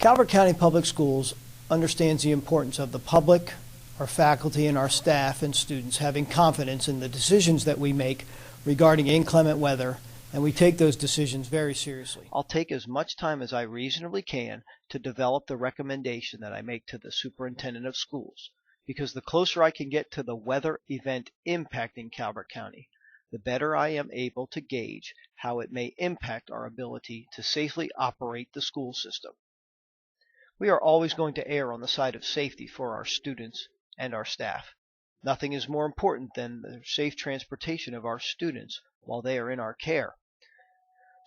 Calvert County Public Schools understands the importance of the public, our faculty, and our staff and students having confidence in the decisions that we make regarding inclement weather, and we take those decisions very seriously. I'll take as much time as I reasonably can to develop the recommendation that I make to the superintendent of schools, because the closer I can get to the weather event impacting Calvert County, the better I am able to gauge how it may impact our ability to safely operate the school system. We are always going to err on the side of safety for our students and our staff. Nothing is more important than the safe transportation of our students while they are in our care.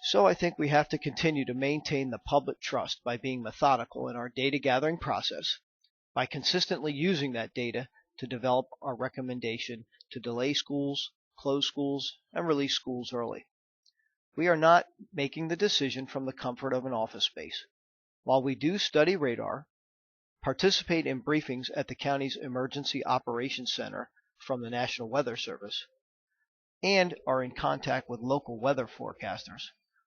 So I think we have to continue to maintain the public trust by being methodical in our data gathering process, by consistently using that data to develop our recommendation to delay schools, close schools, and release schools early. We are not making the decision from the comfort of an office space. While we do study radar, participate in briefings at the county's Emergency Operations Center from the National Weather Service, and are in contact with local weather forecasters,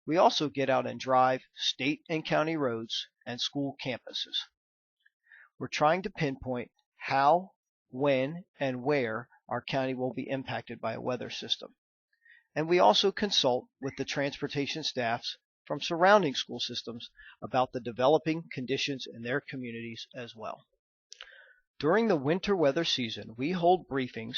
we also get out and drive state and county roads and school campuses. We're trying to pinpoint how, when, and where our county will be impacted by a weather system. And we also consult with the transportation staffs from surrounding school systems about the developing conditions in their communities as well. During the winter weather season, we hold briefings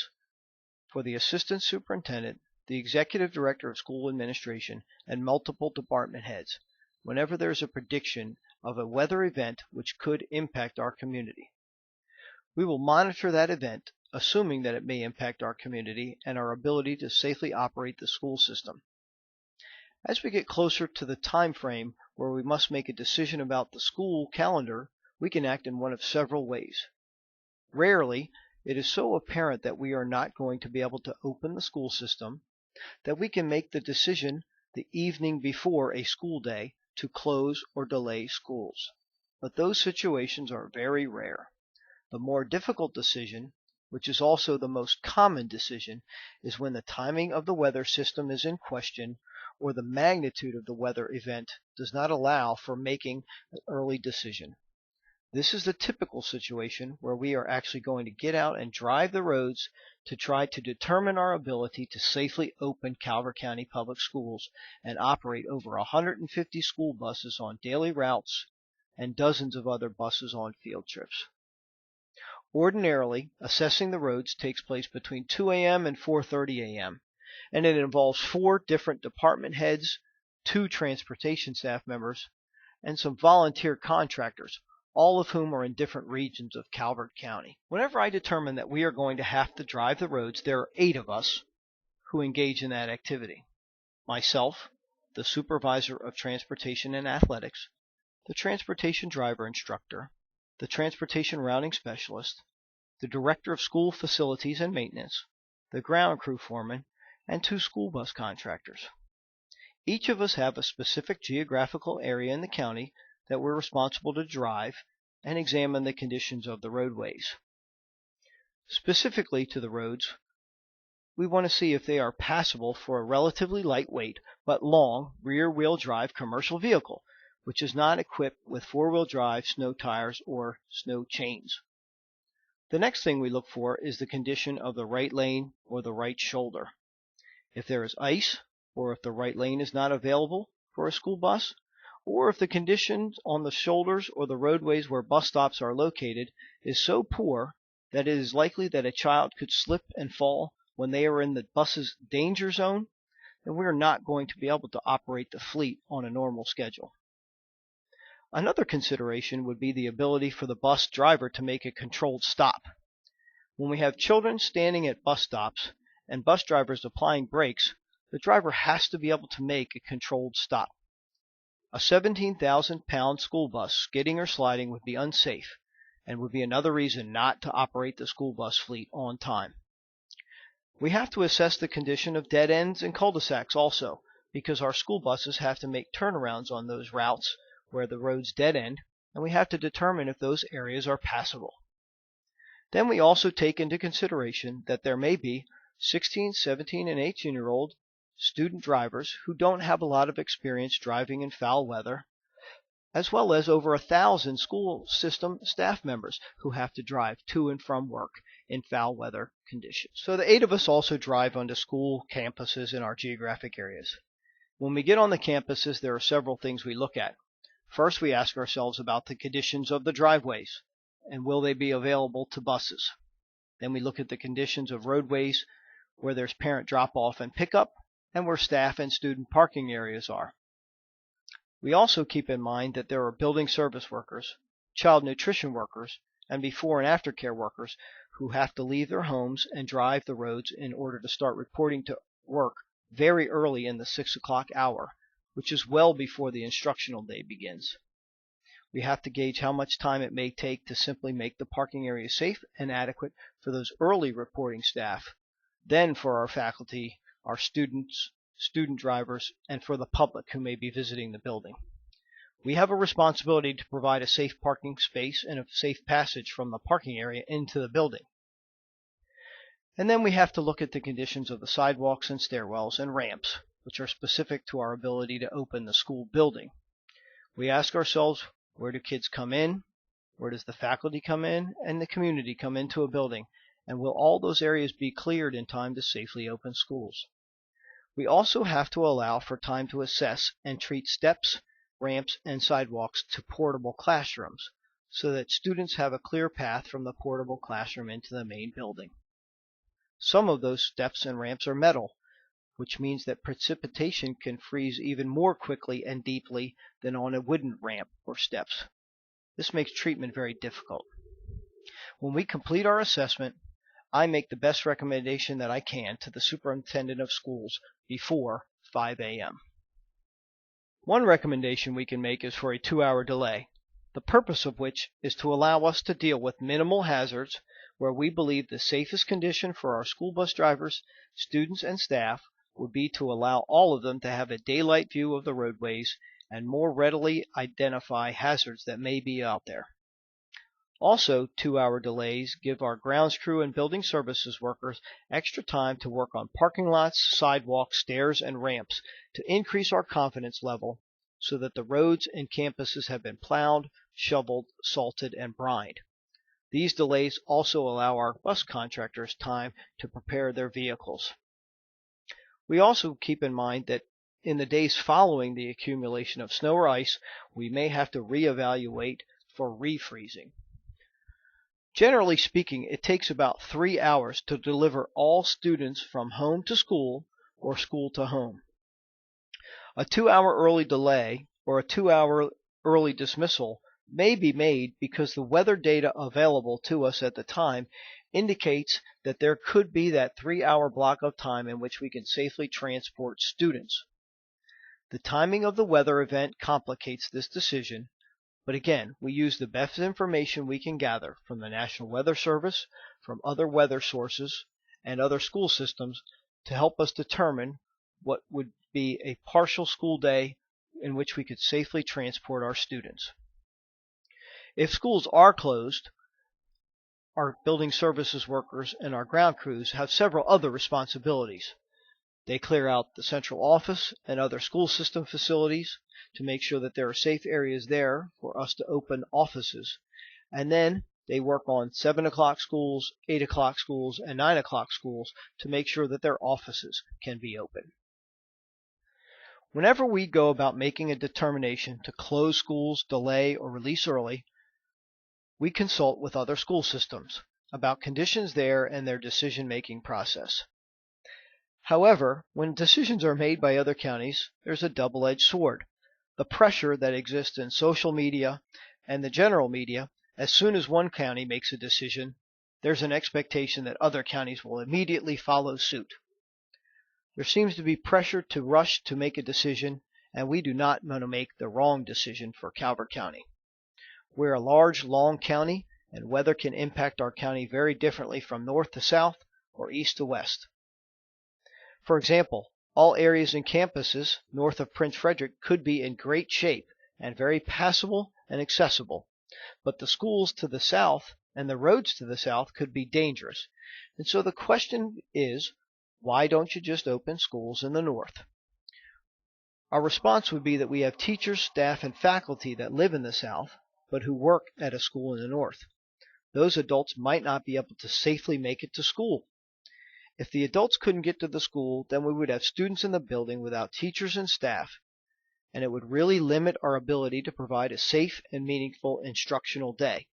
for the assistant superintendent, the executive director of school administration, and multiple department heads whenever there is a prediction of a weather event which could impact our community. We will monitor that event, assuming that it may impact our community and our ability to safely operate the school system. As we get closer to the time frame where we must make a decision about the school calendar, we can act in one of several ways. Rarely, it is so apparent that we are not going to be able to open the school system that we can make the decision the evening before a school day to close or delay schools. But those situations are very rare. The more difficult decision, which is also the most common decision, is when the timing of the weather system is in question or the magnitude of the weather event does not allow for making an early decision. This is the typical situation where we are actually going to get out and drive the roads to try to determine our ability to safely open Calvert County Public Schools and operate over 150 school buses on daily routes and dozens of other buses on field trips. Ordinarily, assessing the roads takes place between 2 a.m. and 4:30 a.m., and it involves 4 different department heads, 2 transportation staff members, and some volunteer contractors, all of whom are in different regions of Calvert County. Whenever I determine that we are going to have to drive the roads, there are 8 of us who engage in that activity. Myself, the supervisor of transportation and athletics, the transportation driver instructor, the transportation routing specialist, the director of school facilities and maintenance, the ground crew foreman, and 2 school bus contractors. Each of us have a specific geographical area in the county that we're responsible to drive and examine the conditions of the roadways. Specifically to the roads, we want to see if they are passable for a relatively lightweight but long rear-wheel drive commercial vehicle, which is not equipped with 4-wheel drive snow tires or snow chains. The next thing we look for is the condition of the right lane or the right shoulder. If there is ice, or if the right lane is not available for a school bus, or if the conditions on the shoulders or the roadways where bus stops are located is so poor that it is likely that a child could slip and fall when they are in the bus's danger zone, then we are not going to be able to operate the fleet on a normal schedule. Another consideration would be the ability for the bus driver to make a controlled stop. When we have children standing at bus stops and bus drivers applying brakes, the driver has to be able to make a controlled stop. A 17,000-pound school bus skidding or sliding would be unsafe and would be another reason not to operate the school bus fleet on time. We have to assess the condition of dead ends and cul-de-sacs also, because our school buses have to make turnarounds on those routes where the roads dead end, and we have to determine if those areas are passable. Then we also take into consideration that there may be 16, 17, and 18-year-old student drivers who don't have a lot of experience driving in foul weather, as well as over 1,000 school system staff members who have to drive to and from work in foul weather conditions. So the 8 of us also drive onto school campuses in our geographic areas. When we get on the campuses, there are several things we look at. First, we ask ourselves about the conditions of the driveways and will they be available to buses. Then we look at the conditions of roadways where there's parent drop-off and pickup and where staff and student parking areas are. We also keep in mind that there are building service workers, child nutrition workers, and before and after care workers who have to leave their homes and drive the roads in order to start reporting to work very early in the 6 o'clock hour, which is well before the instructional day begins. We have to gauge how much time it may take to simply make the parking area safe and adequate for those early reporting staff, then for our faculty, our students, student drivers, and for the public who may be visiting the building. We have a responsibility to provide a safe parking space and a safe passage from the parking area into the building. And then we have to look at the conditions of the sidewalks and stairwells and ramps, which are specific to our ability to open the school building. We ask ourselves, where do kids come in? Where does the faculty come in and the community come into a building? And will all those areas be cleared in time to safely open schools? We also have to allow for time to assess and treat steps, ramps, and sidewalks to portable classrooms so that students have a clear path from the portable classroom into the main building. Some of those steps and ramps are metal, which means that precipitation can freeze even more quickly and deeply than on a wooden ramp or steps. This makes treatment very difficult. When we complete our assessment, I make the best recommendation that I can to the superintendent of schools before 5 a.m. One recommendation we can make is for a 2-hour delay, the purpose of which is to allow us to deal with minimal hazards where we believe the safest condition for our school bus drivers, students, and staff would be to allow all of them to have a daylight view of the roadways and more readily identify hazards that may be out there. Also, 2-hour delays give our grounds crew and building services workers extra time to work on parking lots, sidewalks, stairs, and ramps to increase our confidence level so that the roads and campuses have been plowed, shoveled, salted, and brined. These delays also allow our bus contractors time to prepare their vehicles. We also keep in mind that in the days following the accumulation of snow or ice, we may have to reevaluate for refreezing. Generally speaking, it takes about 3 hours to deliver all students from home to school or school to home. A 2-hour early delay or a 2-hour early dismissal may be made because the weather data available to us at the time indicates that there could be that 3-hour block of time in which we can safely transport students. The timing of the weather event complicates this decision, but again, we use the best information we can gather from the National Weather Service, from other weather sources, and other school systems to help us determine what would be a partial school day in which we could safely transport our students. If schools are closed, our building services workers and our ground crews have several other responsibilities. They clear out the central office and other school system facilities to make sure that there are safe areas there for us to open offices. And then they work on 7 o'clock schools, 8 o'clock schools, and 9 o'clock schools to make sure that their offices can be open. Whenever we go about making a determination to close schools, delay, or release early, we consult with other school systems about conditions there and their decision-making process. However, when decisions are made by other counties, there's a double-edged sword. The pressure that exists in social media and the general media, as soon as one county makes a decision, there's an expectation that other counties will immediately follow suit. There seems to be pressure to rush to make a decision, and we do not want to make the wrong decision for Calvert County. We're a large, long county, and weather can impact our county very differently from north to south or east to west. For example, all areas and campuses north of Prince Frederick could be in great shape and very passable and accessible, but the schools to the south and the roads to the south could be dangerous. And so the question is, why don't you just open schools in the north? Our response would be that we have teachers, staff, and faculty that live in the South, but who work at a school in the North. Those adults might not be able to safely make it to school. If the adults couldn't get to the school, then we would have students in the building without teachers and staff, and it would really limit our ability to provide a safe and meaningful instructional day.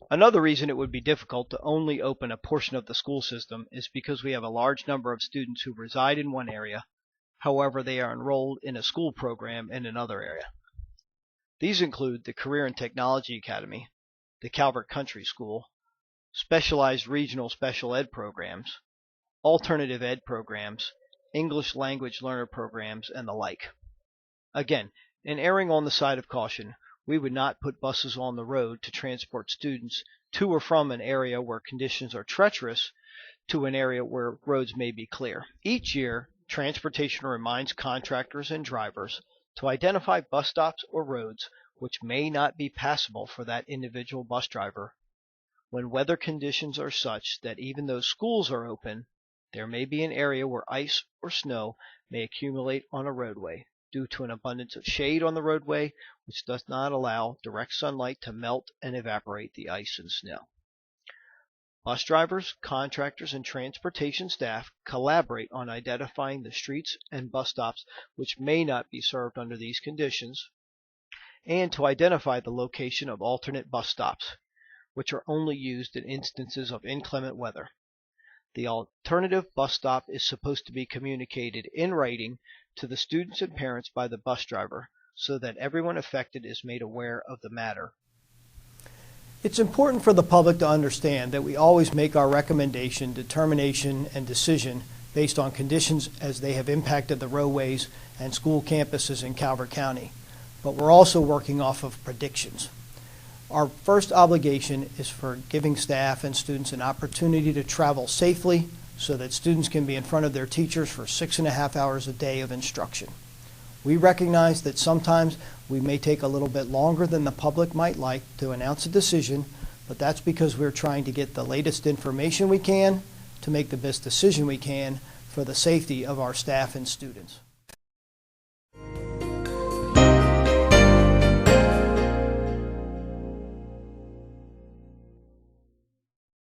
Another reason it would be difficult to only open a portion of the school system is because we have a large number of students who reside in one area, however they are enrolled in a school program in another area. These include the Career and Technology Academy, the Calvert Country School, specialized regional special ed programs, alternative ed programs, English language learner programs, and the like. Again, in erring on the side of caution, we would not put buses on the road to transport students to or from an area where conditions are treacherous to an area where roads may be clear. Each year, transportation reminds contractors and drivers to identify bus stops or roads which may not be passable for that individual bus driver. When weather conditions are such that even though schools are open, there may be an area where ice or snow may accumulate on a roadway due to an abundance of shade on the roadway, which does not allow direct sunlight to melt and evaporate the ice and snow. Bus drivers, contractors, and transportation staff collaborate on identifying the streets and bus stops which may not be served under these conditions, and to identify the location of alternate bus stops, which are only used in instances of inclement weather. The alternative bus stop is supposed to be communicated in writing to the students and parents by the bus driver so that everyone affected is made aware of the matter. It's important for the public to understand that we always make our recommendation, determination, and decision based on conditions as they have impacted the roadways and school campuses in Calvert County, but we're also working off of predictions. Our first obligation is for giving staff and students an opportunity to travel safely so that students can be in front of their teachers for 6.5 hours a day of instruction. We recognize that sometimes we may take a little bit longer than the public might like to announce a decision, but that's because we're trying to get the latest information we can to make the best decision we can for the safety of our staff and students.